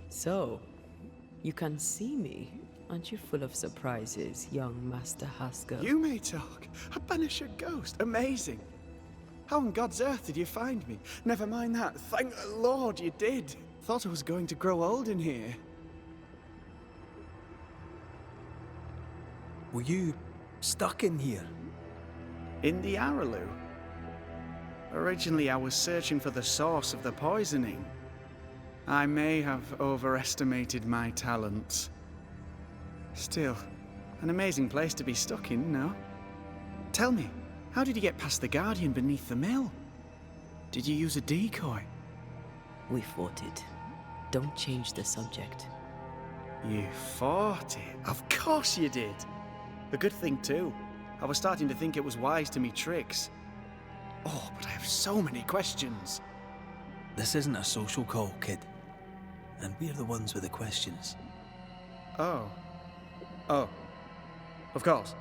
So, you can see me. Aren't you full of surprises, young Master Haskell? You may talk. A Banisher ghost. Amazing. How on God's earth did you find me? Never mind that. Thank the Lord you did. Thought I was going to grow old in here. Were you stuck in here? In the Araloo? Originally, I was searching for the source of the poisoning. I may have overestimated my talents. Still, an amazing place to be stuck in, no? Tell me, how did you get past the Guardian beneath the mill? Did you use a decoy? We fought it. Don't change the subject. You fought it? Of course you did! A good thing too. I was starting to think it was wise to me tricks. Oh, but I have so many questions. This isn't a social call, kid. And we're the ones with the questions. Oh. Oh. Of course.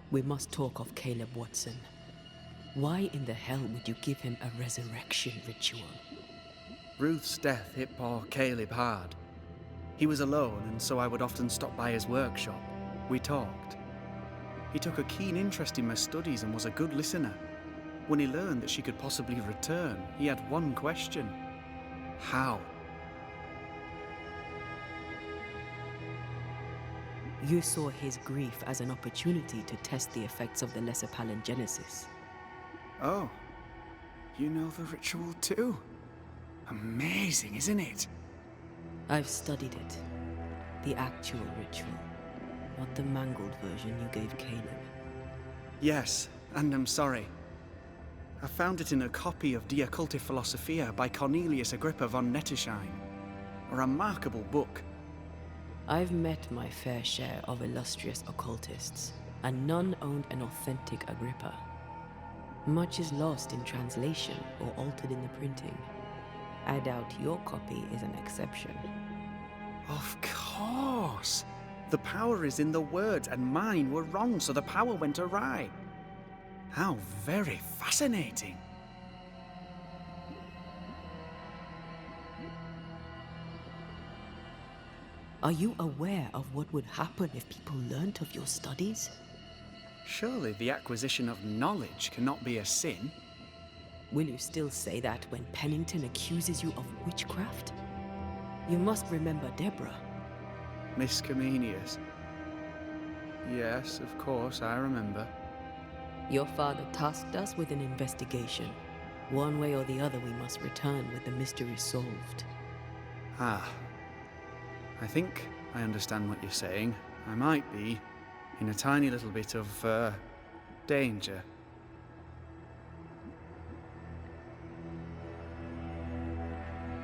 We must talk of Caleb Watson. Why in the hell would you give him a resurrection ritual? Ruth's death hit poor Caleb hard. He was alone, and so I would often stop by his workshop. We talked. He took a keen interest in my studies and was a good listener. When he learned that she could possibly return, he had one question. How? You saw his grief as an opportunity to test the effects of the lesser palingenesis. Oh. You know the ritual too? Amazing, isn't it? I've studied it. The actual ritual, not the mangled version you gave Caleb. Yes, and I'm sorry. I found it in a copy of De Occulti Philosophia by Cornelius Agrippa von Nettesheim. A remarkable book. I've met my fair share of illustrious occultists, and none owned an authentic Agrippa. Much is lost in translation or altered in the printing. I doubt your copy is an exception. Of course! The power is in the words, and mine were wrong, so the power went awry. How very fascinating. Are you aware of what would happen if people learnt of your studies? Surely the acquisition of knowledge cannot be a sin. Will you still say that when Pennington accuses you of witchcraft? You must remember Deborah. Miss Comenius. Yes, of course, I remember. Your father tasked us with an investigation. One way or the other, we must return with the mystery solved. Ah. I think I understand what you're saying. I might be in a tiny little bit of, danger.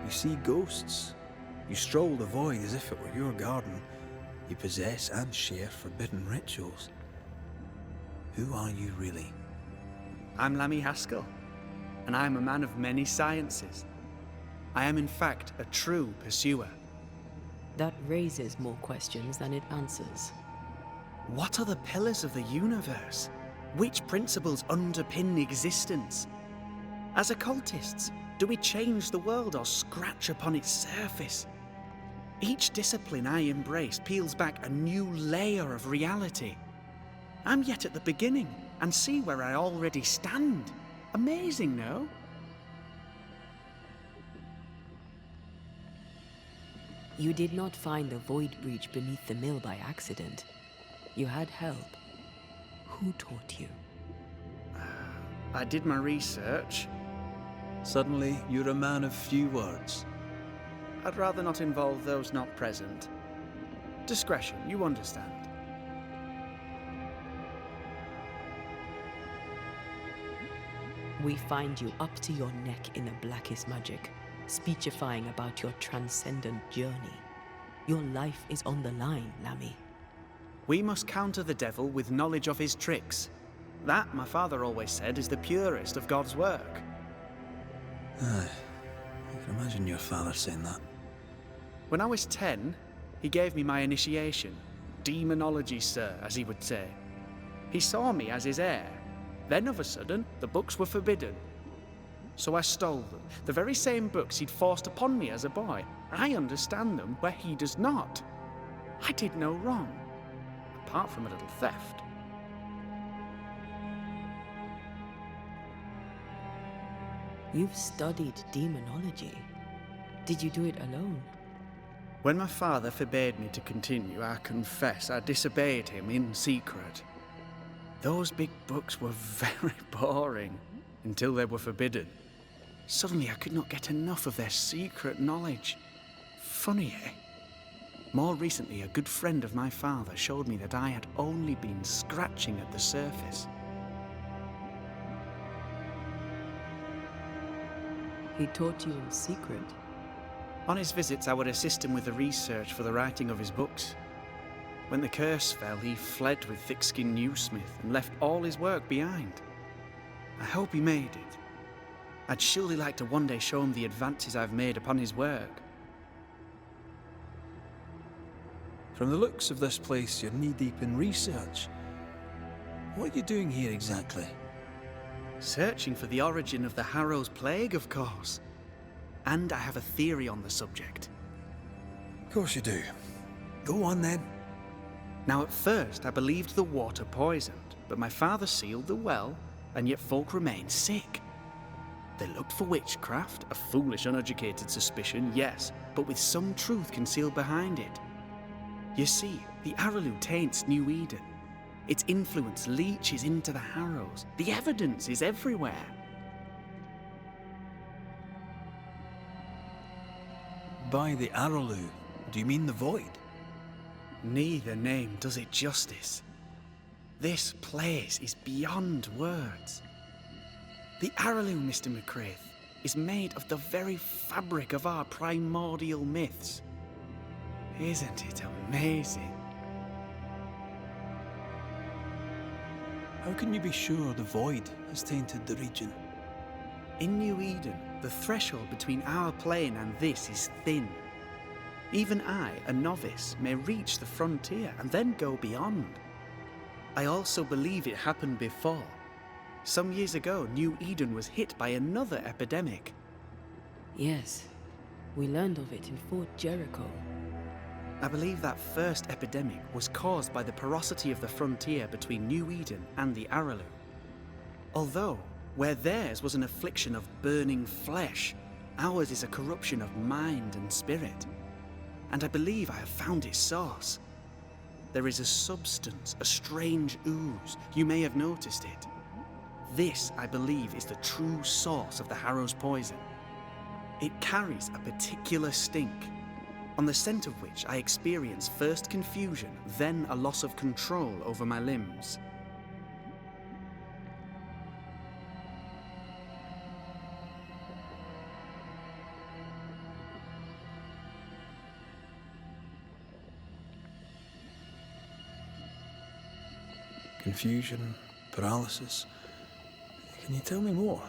You see ghosts. You stroll the void as if it were your garden. You possess and share forbidden rituals. Who are you really? I'm Lammy Haskell, and I'm a man of many sciences. I am in fact a true pursuer. That raises more questions than it answers. What are the pillars of the universe? Which principles underpin existence? As occultists, do we change the world or scratch upon its surface? Each discipline I embrace peels back a new layer of reality. I'm yet at the beginning, and see where I already stand. Amazing, no? You did not find the void breach beneath the mill by accident. You had help. Who taught you? I did my research. Suddenly, you're a man of few words. I'd rather not involve those not present. Discretion, you understand. We find you up to your neck in the blackest magic, speechifying about your transcendent journey. Your life is on the line, Lammy. We must counter the devil with knowledge of his tricks. That, my father always said, is the purest of God's work. Aye, I can imagine your father saying that. When I was 10, he gave me my initiation. Demonology, sir, as he would say. He saw me as his heir. Then, of a sudden, the books were forbidden. So I stole them, the very same books he'd forced upon me as a boy. I understand them where he does not. I did no wrong, apart from a little theft. You've studied demonology. Did you do it alone? When my father forbade me to continue, I confess I disobeyed him in secret. Those big books were very boring, until they were forbidden. Suddenly I could not get enough of their secret knowledge. Funny, eh? More recently, a good friend of my father showed me that I had only been scratching at the surface. He taught you in secret. On his visits, I would assist him with the research for the writing of his books. When the curse fell, he fled with thick-skinned newsmith and left all his work behind. I hope he made it. I'd surely like to one day show him the advances I've made upon his work. From the looks of this place, you're knee-deep in research. What are you doing here exactly? Searching for the origin of the Harrow's plague, of course. And I have a theory on the subject. Of course you do. Go on then. Now, at first, I believed the water poisoned, but my father sealed the well, and yet folk remained sick. They looked for witchcraft, a foolish, uneducated suspicion, yes, but with some truth concealed behind it. You see, the Araloo taints New Eden. Its influence leaches into the Harrows. The evidence is everywhere. By the Araloo, do you mean the Void? Neither name does it justice. This place is beyond words. The Araloo, Mr. McCraith, is made of the very fabric of our primordial myths. Isn't it amazing? How can you be sure the Void has tainted the region? In New Eden, the threshold between our plane and this is thin. Even I, a novice, may reach the frontier and then go beyond. I also believe it happened before. Some years ago, New Eden was hit by another epidemic. Yes, we learned of it in Fort Jericho. I believe that first epidemic was caused by the porosity of the frontier between New Eden and the Araloo. Although, where theirs was an affliction of burning flesh, ours is a corruption of mind and spirit. And I believe I have found its source. There is a substance, a strange ooze. You may have noticed it. This, I believe, is the true source of the Harrow's poison. It carries a particular stink, on the scent of which I experience first confusion, then a loss of control over my limbs. Confusion, paralysis. Can you tell me more?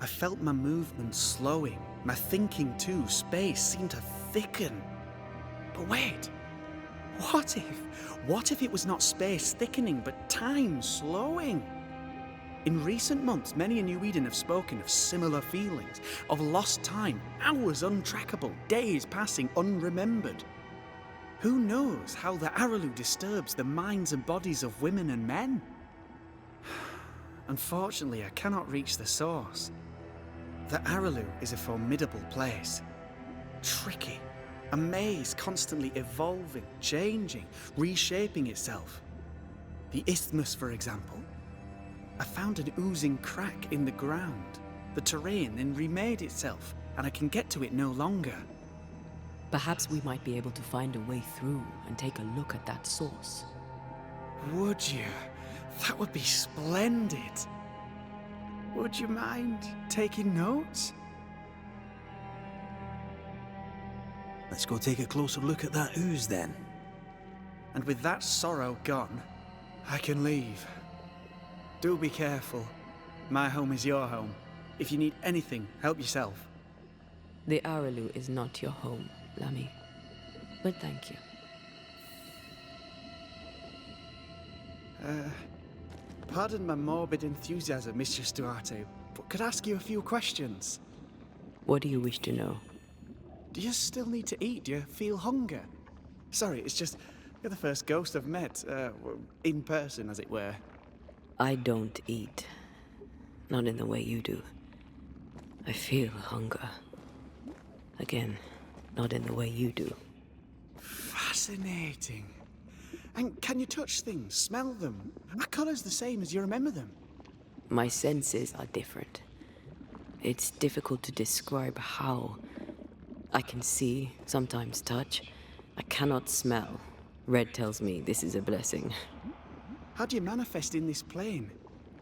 I felt my movement slowing, my thinking too. Space seemed to thicken. But wait, what if it was not space thickening, but time slowing? In recent months, many in New Eden have spoken of similar feelings, of lost time, hours untrackable, days passing unremembered. Who knows how the Araloo disturbs the minds and bodies of women and men? Unfortunately, I cannot reach the source. The Araloo is a formidable place. Tricky. A maze constantly evolving, changing, reshaping itself. The isthmus, for example. I found an oozing crack in the ground. The terrain then remade itself, and I can get to it no longer. Perhaps we might be able to find a way through and take a look at that source. Would you? That would be splendid. Would you mind taking notes? Let's go take a closer look at that ooze then. And with that sorrow gone, I can leave. Do be careful. My home is your home. If you need anything, help yourself. The Araloo is not your home, Lammy. but thank you. Pardon my morbid enthusiasm, Mistress Duarte, but could I ask you a few questions? What do you wish to know? Do you still need to eat? Do you feel hunger? Sorry, it's just, you're the first ghost I've met, in person, as it were. I don't eat. Not in the way you do. I feel hunger. Again, not in the way you do. Fascinating. And can you touch things, smell them? Are colours the same as you remember them? My senses are different. It's difficult to describe how. I can see, sometimes touch. I cannot smell. Red tells me this is a blessing. How do you manifest in this plane?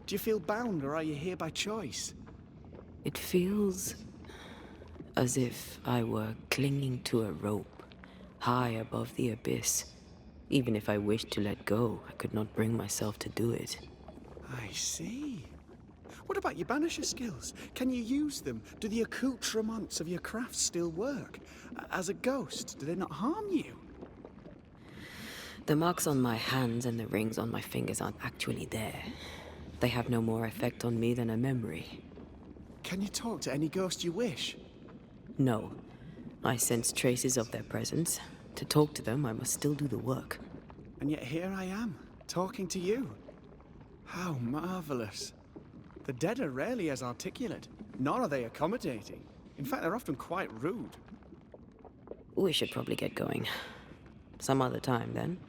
Do you feel bound, or are you here by choice? It feels as if I were clinging to a rope, high above the abyss. Even if I wished to let go, I could not bring myself to do it. I see. What about your Banisher skills? Can you use them? Do the accoutrements of your craft still work? As a ghost, do they not harm you? The marks on my hands and the rings on my fingers aren't actually there. They have no more effect on me than a memory. Can you talk to any ghost you wish? No. I sense traces of their presence. To talk to them, I must still do the work. And yet here I am, talking to you. How marvelous. The dead are rarely as articulate, nor are they accommodating. In fact, they're often quite rude. We should probably get going. Some other time, then.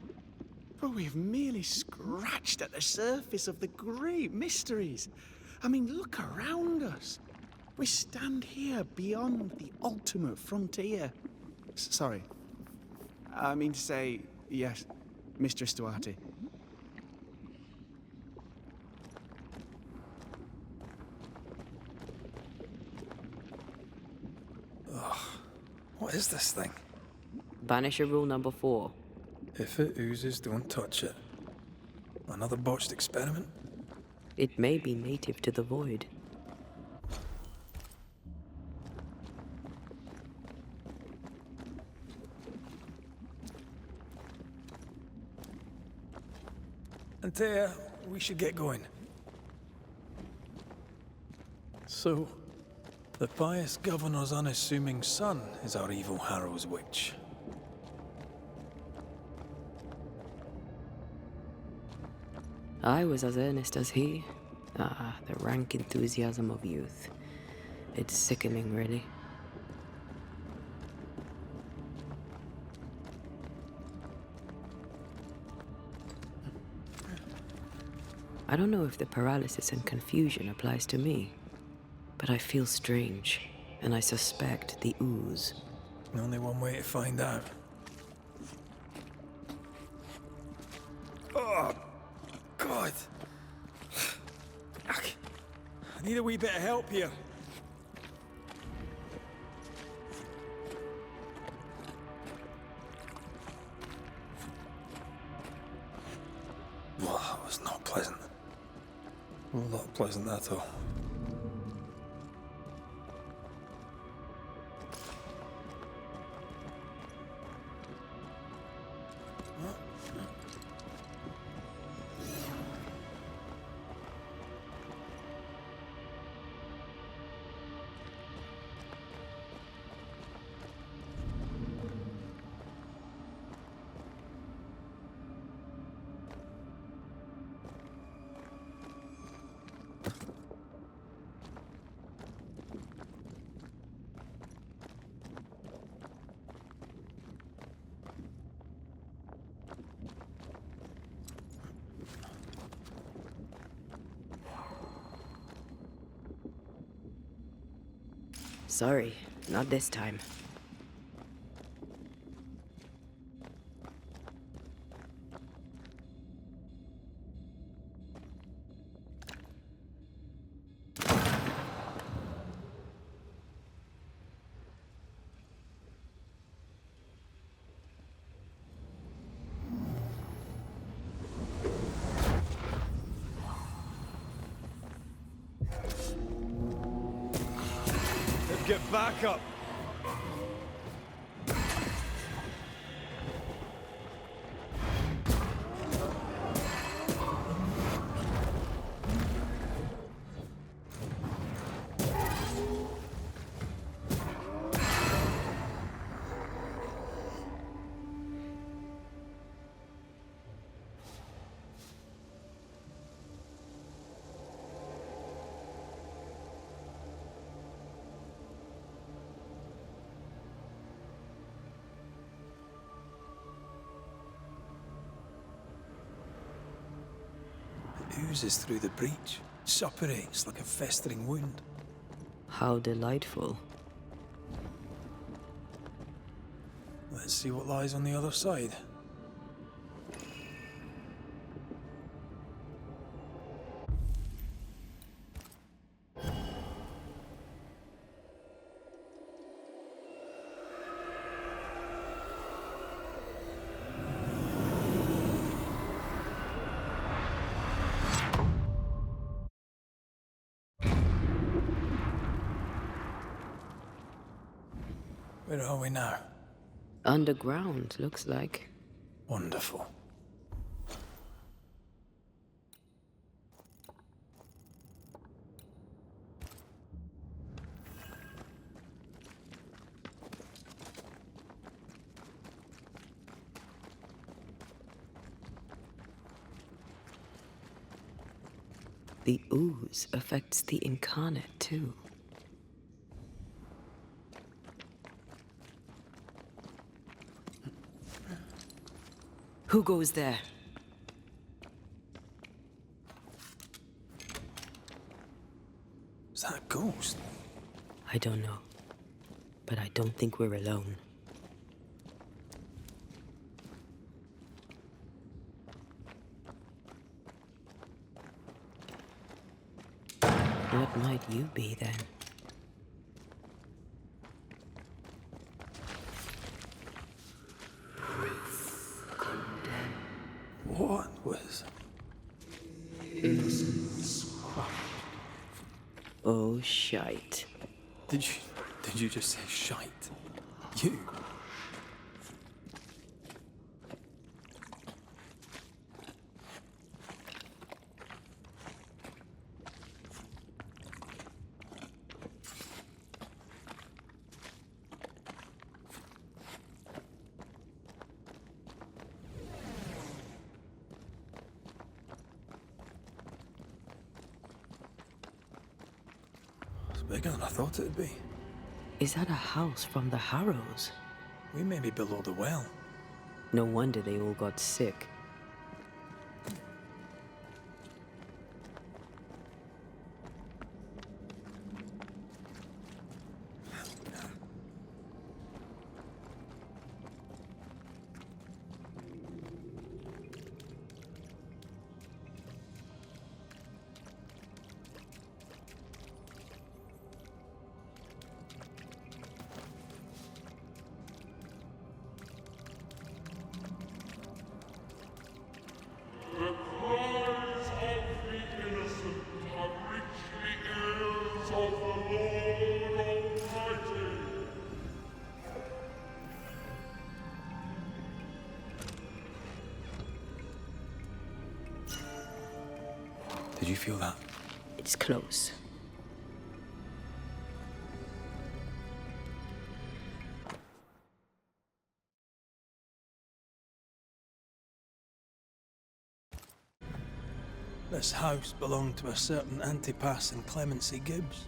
But we've merely scratched at the surface of the great mysteries. I mean, look around us. We stand here beyond the ultimate frontier. Sorry. I mean to say, yes, Mistress Duarte. Ugh. What is this thing? Banisher rule number 4. If it oozes, don't touch it. Another botched experiment? It may be native to the void. Antea, we should get going. So, the pious governor's unassuming son is our evil Harrow's witch. I was as earnest as he. Ah, the rank enthusiasm of youth. It's sickening, really. I don't know if the paralysis and confusion applies to me, but I feel strange, and I suspect the ooze. Only one way to find out. Oh, God. I need a wee bit of help here. Well, that was not pleasant. Well, not pleasant at all. Sorry, not this time. Get back up! oozes through the breach, suppurates like a festering wound. How delightful. Let's see what lies on the other side. Where are we now? Underground, looks like. Wonderful. The ooze affects the incarnate, too. Who goes there? Is that a ghost? I don't know. But I don't think we're alone. What might you be, then? What was... Oh, shite. Did you just say shite? You? It's bigger than I thought it'd be. Is that a house from the Harrows? We may be below the well. No wonder they all got sick. Did you feel that? It's close. This house belonged to a certain Antipas and Clemency Gibbs.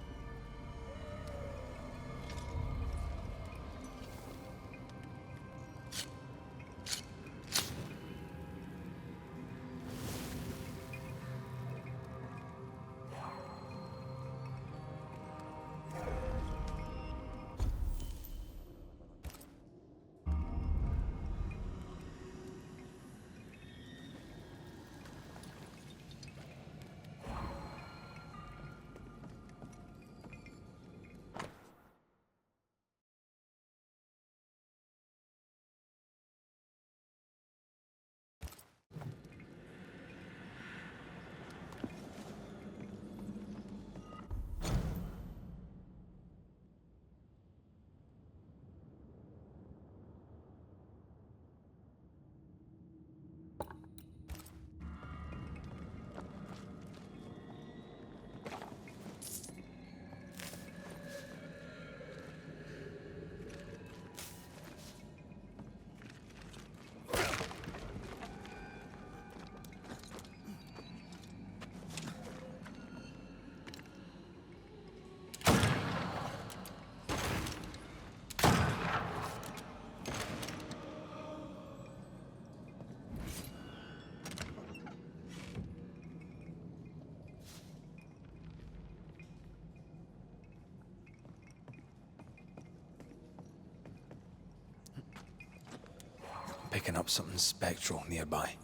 picking up something spectral nearby.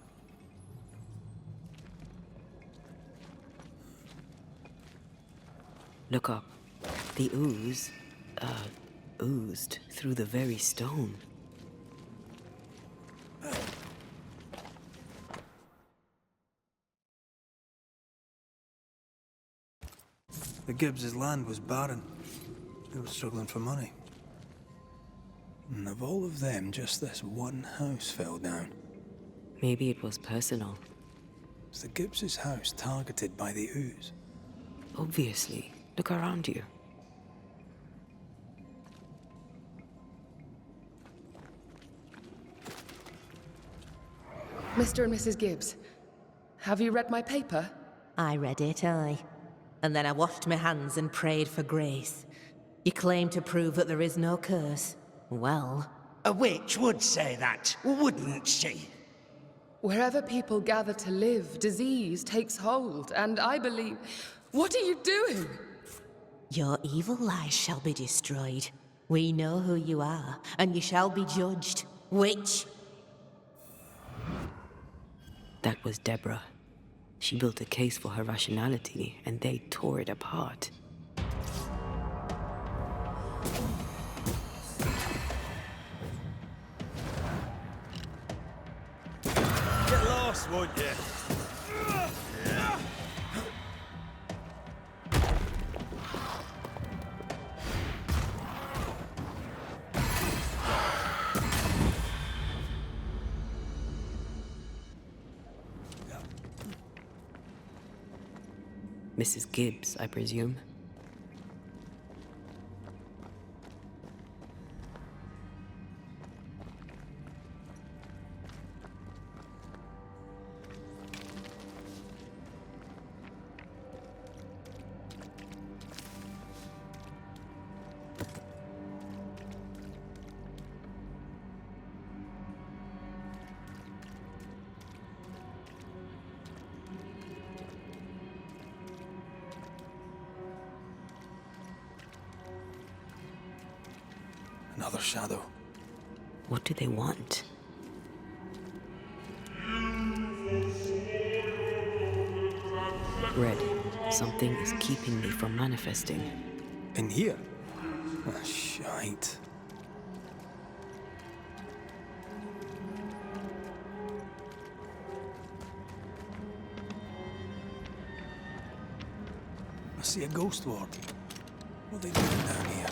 Look up. The ooze, oozed through the very stone. The Gibbs' land was barren. They were struggling for money. And of all of them, just this one house fell down. Maybe it was personal. Was the Gibbs' house targeted by the ooze? Obviously. Look around you. Mr. and Mrs. Gibbs, have you read my paper? I read it, aye. And then I washed my hands and prayed for grace. You claim to prove that there is no curse. Well... A witch would say that, wouldn't she? Wherever people gather to live, disease takes hold, and I believe... What are you doing? Your evil lies shall be destroyed. We know who you are, and you shall be judged. Witch! That was Deborah. She built a case for her rationality, and they tore it apart. Get lost, won't you? Mrs. Gibbs, I presume. Another shadow. What do they want? Red, something is keeping me from manifesting. In here? Ah, shite. I see a ghost ward. What are they doing down here?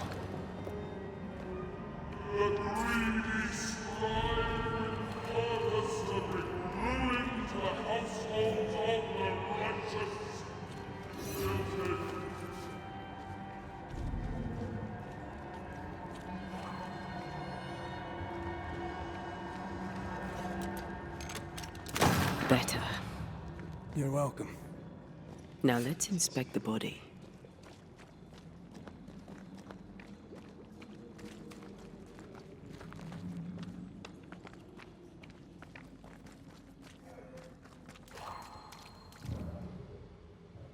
Better. You're welcome. Now let's inspect the body.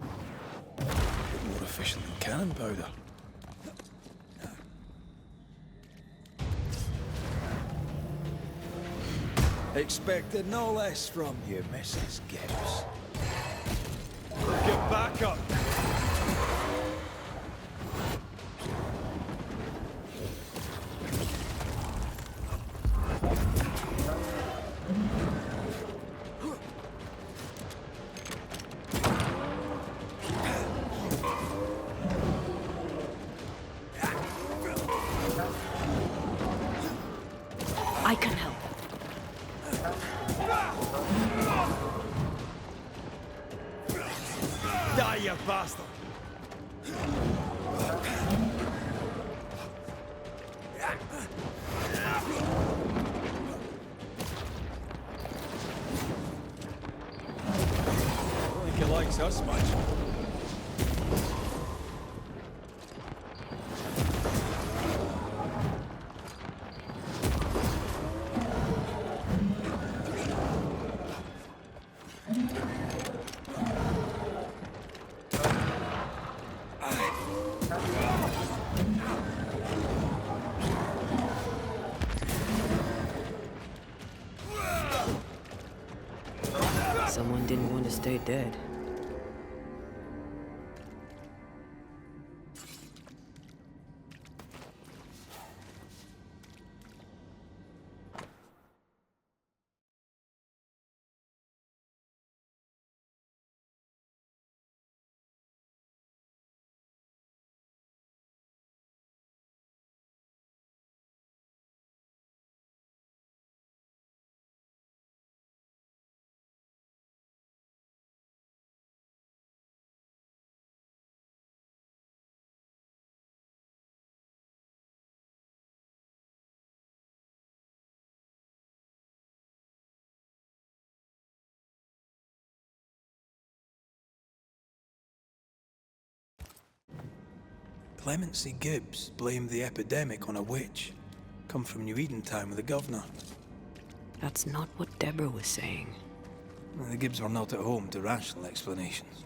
More efficient than cannon powder. Expected no less from you, Mrs. Gibbs. Get back up! I can help. Die, you bastard! I don't think he likes us much. stay dead. Clemency Gibbs blamed the epidemic on a witch. Come from New Eden Town with the governor. That's not what Deborah was saying. The Gibbs were not at home to rational explanations.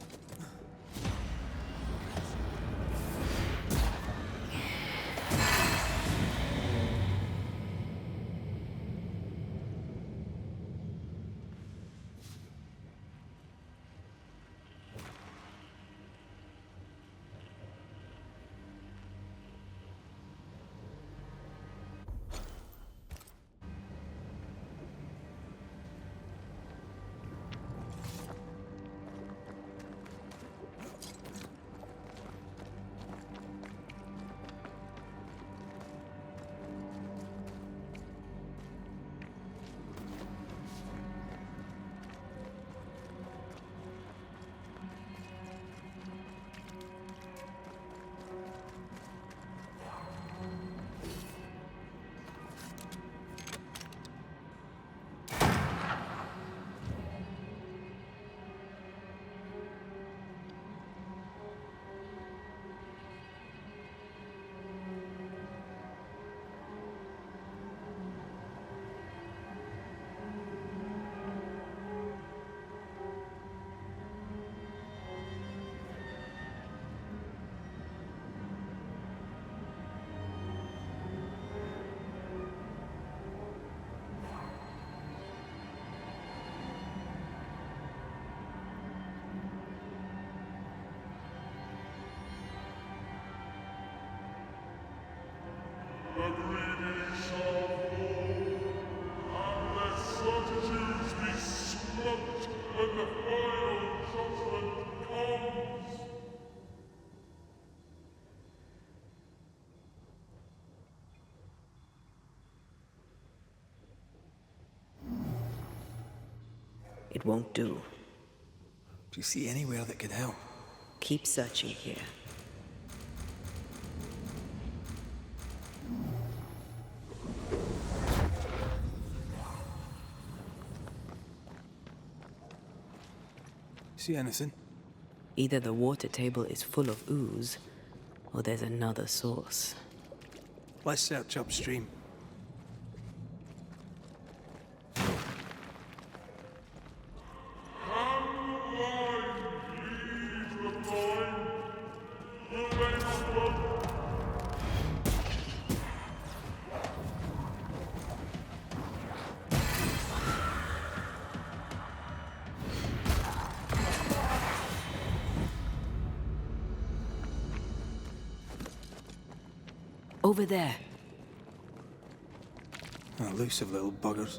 It won't do. Do you see anywhere that could help? Keep searching here. See anything? Either the water table is full of ooze, or there's another source. Let's search upstream. Over there. Elusive little buggers.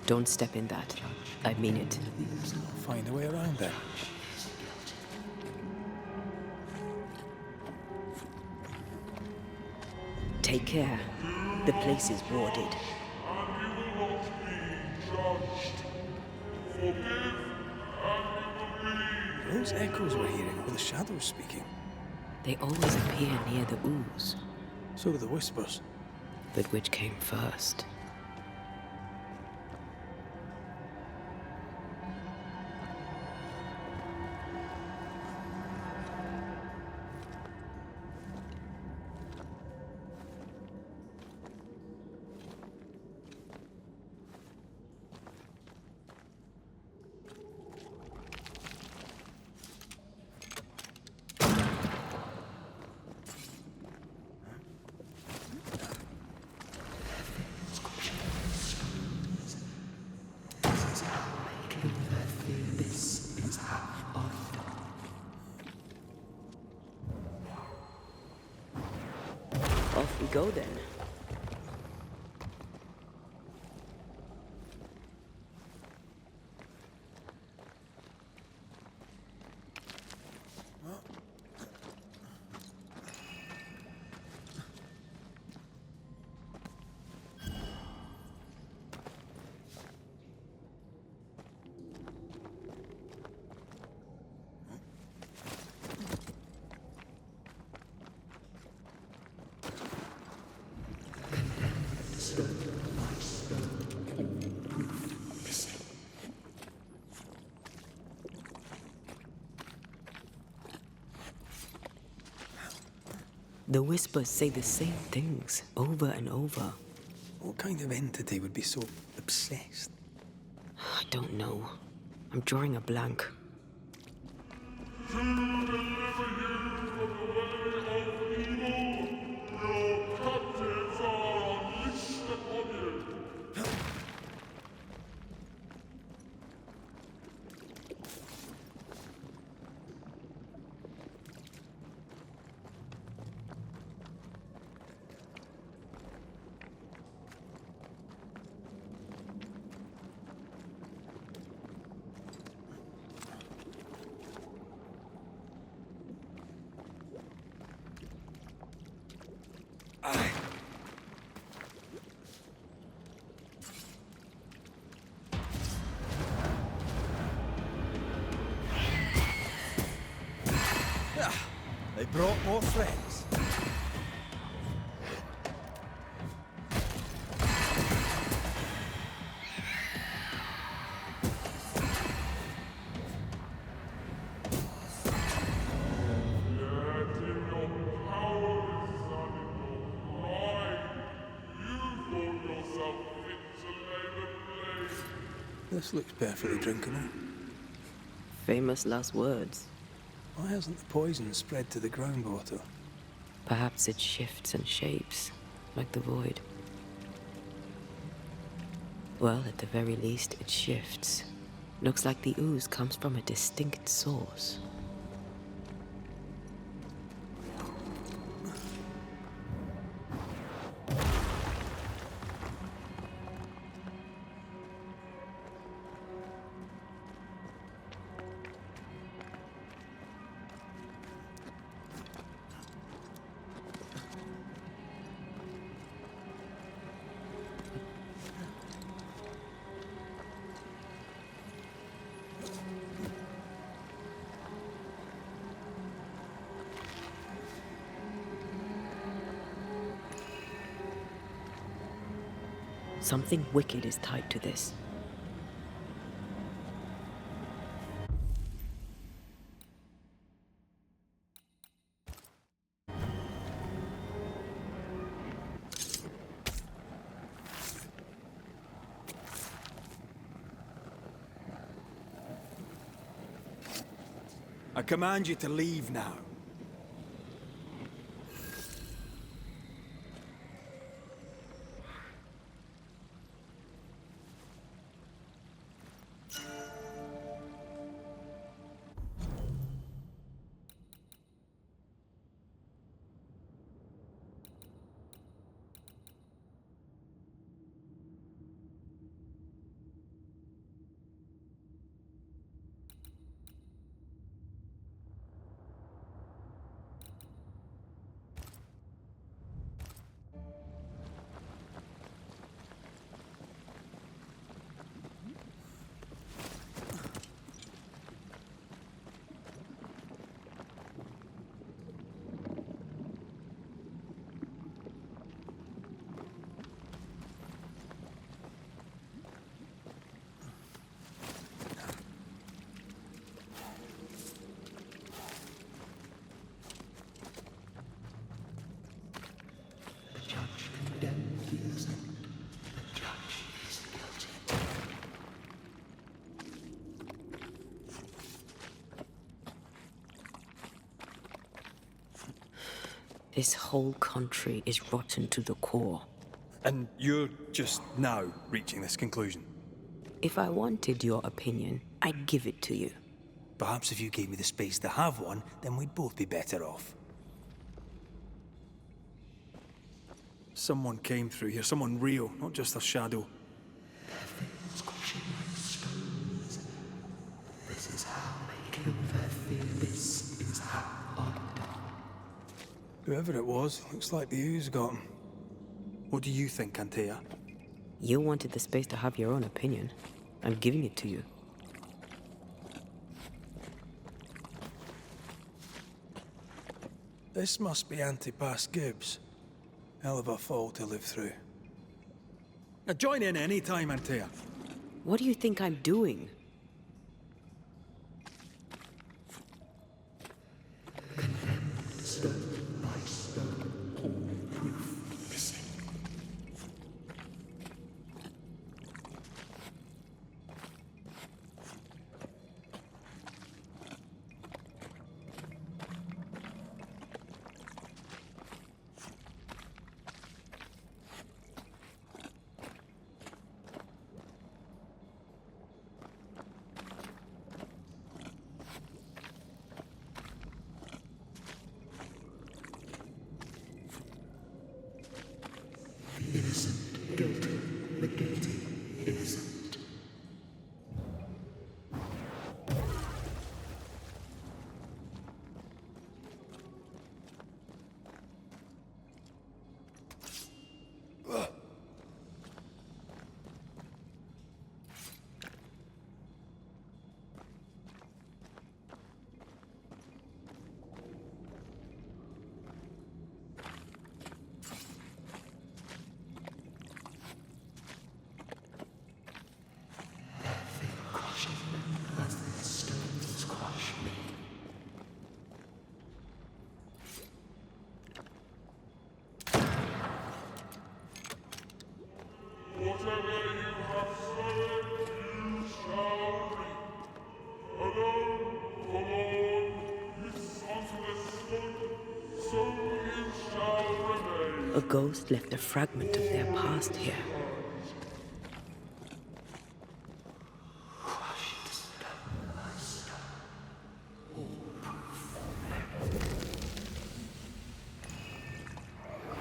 Don't step in that. I mean it. I'll find a way around that. Take care. The place is warded. Those echoes we're hearing are the shadows speaking. They always appear near the ooze. So do the whispers. But which came first? Off we go then. The whispers say the same things over and over. What kind of entity would be so obsessed? I don't know. I'm drawing a blank. They brought more friends. This looks perfectly drinkable. Famous last words. Why hasn't the poison spread to the groundwater? Perhaps it shifts and shapes, like the void. Well, at the very least, it shifts. Looks like the ooze comes from a distinct source. Something wicked is tied to this. I command you to leave now. This whole country is rotten to the core. And you're just now reaching this conclusion? If I wanted your opinion, I'd give it to you. Perhaps if you gave me the space to have one, then we'd both be better off. Someone came through here, someone real, not just a shadow. This is how they kill their fear. This is how I die. Whoever it was, looks like the ooze got him. What do you think, Antea? You wanted the space to have your own opinion. I'm giving it to you. This must be Antipas Gibbs. Hell of a fall to live through. Now join in any time, Antea. What do you think I'm doing? Innocent, guilty, the guilty, innocent. A ghost left a fragment of their past here.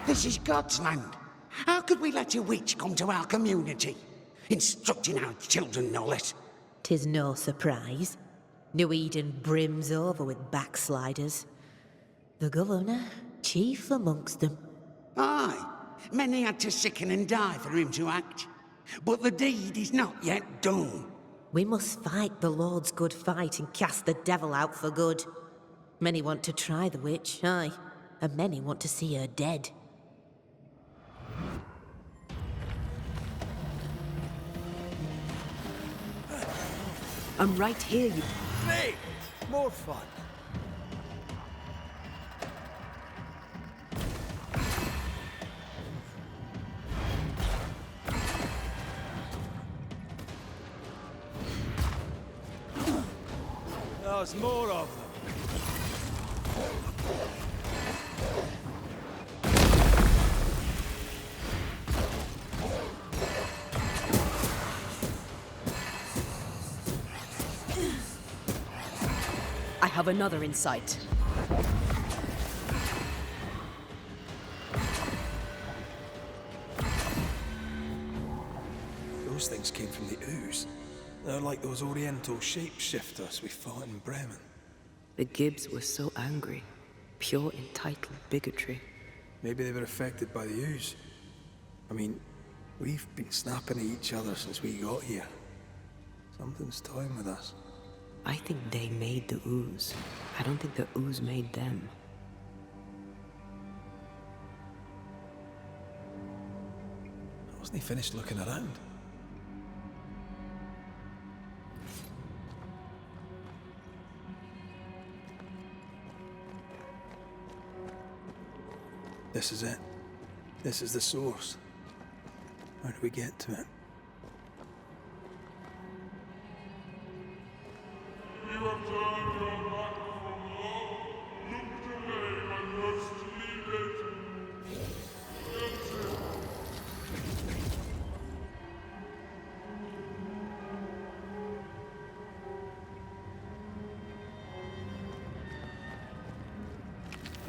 This is God's land. How could we let a witch come to our community? Instructing our children, no less. 'Tis no surprise. New Eden brims over with backsliders. The governor, chief amongst them. Aye, many had to sicken and die for him to act. But the deed is not yet done. We must fight the Lord's good fight and cast the devil out for good. Many want to try the witch, aye, and many want to see her dead. I'm right here, you... Great! More fun. There's more of them. I have another in sight. Those things came from the ooze. They're like those oriental shapeshifters we fought in Bremen. The Gibbs were so angry. Pure entitled bigotry. Maybe they were affected by the ooze. I mean, we've been snapping at each other since we got here. Something's toying with us. I think they made the ooze. I don't think the ooze made them. Wasn't he finished looking around? This is it. This is the source. How do we get to it? You have turned your back from love, looked away when most needed.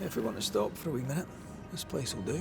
If we want to stop for a wee minute, this place will do.